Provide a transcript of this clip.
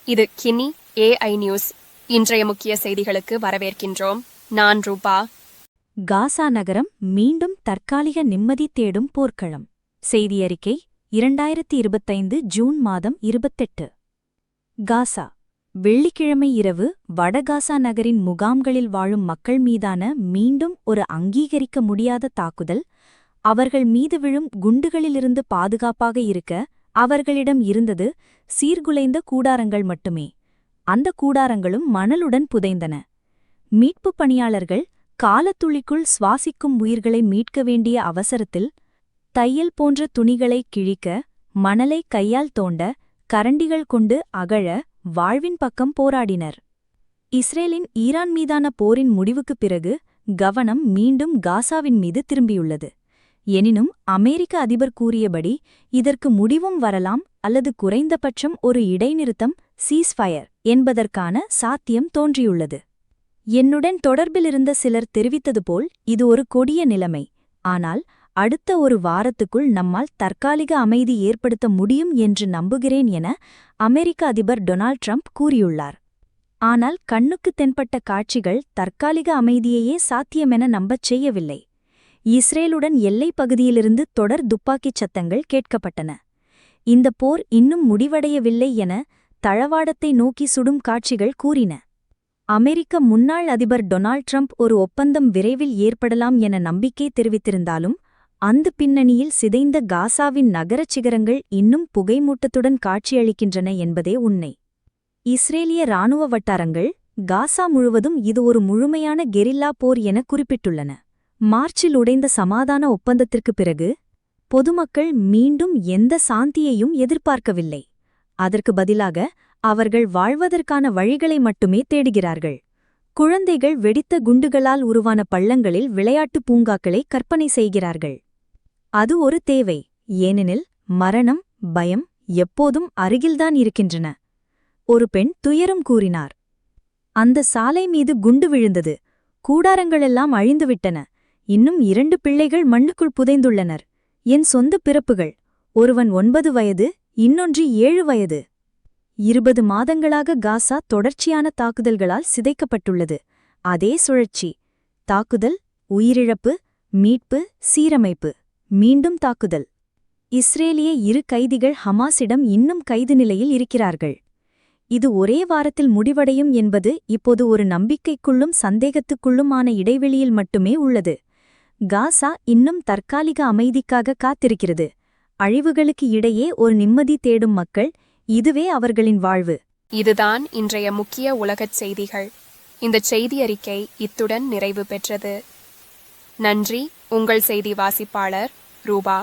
இது Kinni AI news. இன்றைய முக்கிய செய்திகளுக்கு வரவேற்கின்றோம். நான் ரூபா. காசா நகரம் மீண்டும் தற்காலிக நிம்மதி தேடும் போர்க்களம். செய்தியறிக்கை 2025 ஜூன் மாதம் 28. காசா. வெள்ளிக்கிழமை இரவு வடகாசா நகரின் முகாம்களில் வாழும் மக்கள் மீதான மீண்டும் ஒரு அங்கீகரிக்க முடியாத தாக்குதல். அவர்கள் மீது விழும் குண்டுகளிலிருந்து பாதுகாப்பாக இருக்க அவர்களிடம் இருந்தது சீர்குலைந்த கூடாரங்கள் மட்டுமே. அந்த கூடாரங்களும் மணலுடன் புதைந்தன. மீட்புப் பணியாளர்கள் காலத்துளிக்குள் சுவாசிக்கும் உயிர்களை மீட்க வேண்டிய அவசரத்தில் தையல் போன்ற துணிகளை கிழிக்க, மணலை கையால் தோண்ட, கரண்டிகள் கொண்டு அகழ வாழ்வின் பக்கம் போராடினர். இஸ்ரேலின் ஈரான் மீதான போரின் முடிவுக்குப் பிறகு கவனம் மீண்டும் காசாவின் மீது திரும்பியுள்ளது. எனினும் அமெரிக்க அதிபர் கூறியபடி இதற்கு முடிவும் வரலாம் அல்லது குறைந்தபட்சம் ஒரு இடைநிறுத்தம் சீஸ்ஃபயர் என்பதற்கான சாத்தியம் தோன்றியுள்ளது. என்னுடன் தொடர்பிலிருந்த சிலர் தெரிவித்தது போல் இது ஒரு கொடிய நிலைமை. ஆனால் அடுத்த ஒரு வாரத்துக்குள் நம்மால் தற்காலிக அமைதி ஏற்படுத்த முடியும் என்று நம்புகிறேன் என அமெரிக்க அதிபர் டொனால்ட் ட்ரம்ப் கூறியுள்ளார். ஆனால் கண்ணுக்குத் தென்பட்ட காட்சிகள் தற்காலிக அமைதியையே சாத்தியமென நம்பச் செய்யவில்லை. இஸ்ரேலுடன் எல்லைப் பகுதியிலிருந்து தொடர் துப்பாக்கிச் சத்தங்கள் கேட்கப்பட்டன. இந்த போர் இன்னும் முடிவடையவில்லை என தளவாடத்தை நோக்கி சுடும் காட்சிகள் கூறின. அமெரிக்க முன்னாள் அதிபர் டொனால்ட் ட்ரம்ப் ஒரு ஒப்பந்தம் விரைவில் ஏற்படலாம் என நம்பிக்கை தெரிவித்திருந்தாலும் அந்த பின்னணியில் சிதைந்த காசாவின் நகரச் சிகரங்கள் இன்னும் புகைமூட்டத்துடன் காட்சியளிக்கின்றன என்பதே உண்மை. இஸ்ரேலிய இராணுவ வட்டாரங்கள் காசா முழுவதும் இது ஒரு முழுமையான கெரில்லா போர் என குறிப்பிட்டுள்ளன. மார்ச்சில் உடைந்த சமாதான ஒப்பந்தத்திற்குப் பிறகு பொதுமக்கள் மீண்டும் எந்த சாந்தியையும் எதிர்பார்க்கவில்லை. அதற்கு பதிலாக அவர்கள் வாழ்வதற்கான வழிகளை மட்டுமே தேடுகிறார்கள். குழந்தைகள் வெடித்த குண்டுகளால் உருவான பள்ளங்களில் விளையாட்டுப் பூங்காக்களை கற்பனை செய்கிறார்கள். அது ஒரு தேவை, ஏனெனில் மரணம், பயம் எப்போதும் அருகில்தான் இருக்கின்றன. ஒரு பெண் துயரம் கூறினார். அந்த சாலை மீது குண்டு விழுந்தது. கூடாரங்களெல்லாம் அழிந்துவிட்டன. இன்னும் 2 பிள்ளைகள் மண்ணுக்குள் புதைந்துள்ளனர். என் சொந்த பிறப்புகள். ஒருவன் 9 வயது, இன்னொன்று 7 வயது. 20 மாதங்களாக காசா தொடர்ச்சியான தாக்குதல்களால் சிதைக்கப்பட்டுள்ளது. அதே சுழற்சி. தாக்குதல், உயிரிழப்பு, மீட்பு, சீரமைப்பு, மீண்டும் தாக்குதல். இஸ்ரேலிய 2 கைதிகள் ஹமாஸிடம் இன்னும் கைது நிலையில் இருக்கிறார்கள். இது ஒரே வாரத்தில் முடிவடையும் என்பது இப்போது ஒரு நம்பிக்கைக்குள்ளும் சந்தேகத்துக்குள்ளுமான இடைவெளியில் மட்டுமே உள்ளது. காசா இன்னும் தற்காலிக அமைதிக்காக காத்திருக்கிறது. அழிவுகளுக்கு இடையே ஒரு நிம்மதி தேடும் மக்கள், இதுவே அவர்களின் வாழ்வு. இதுதான் இன்றைய முக்கிய உலகச் செய்திகள். இந்த செய்தி அறிக்கை இத்துடன் நிறைவு பெற்றது. நன்றி. உங்கள் செய்தி வாசிப்பாளர் ரூபா.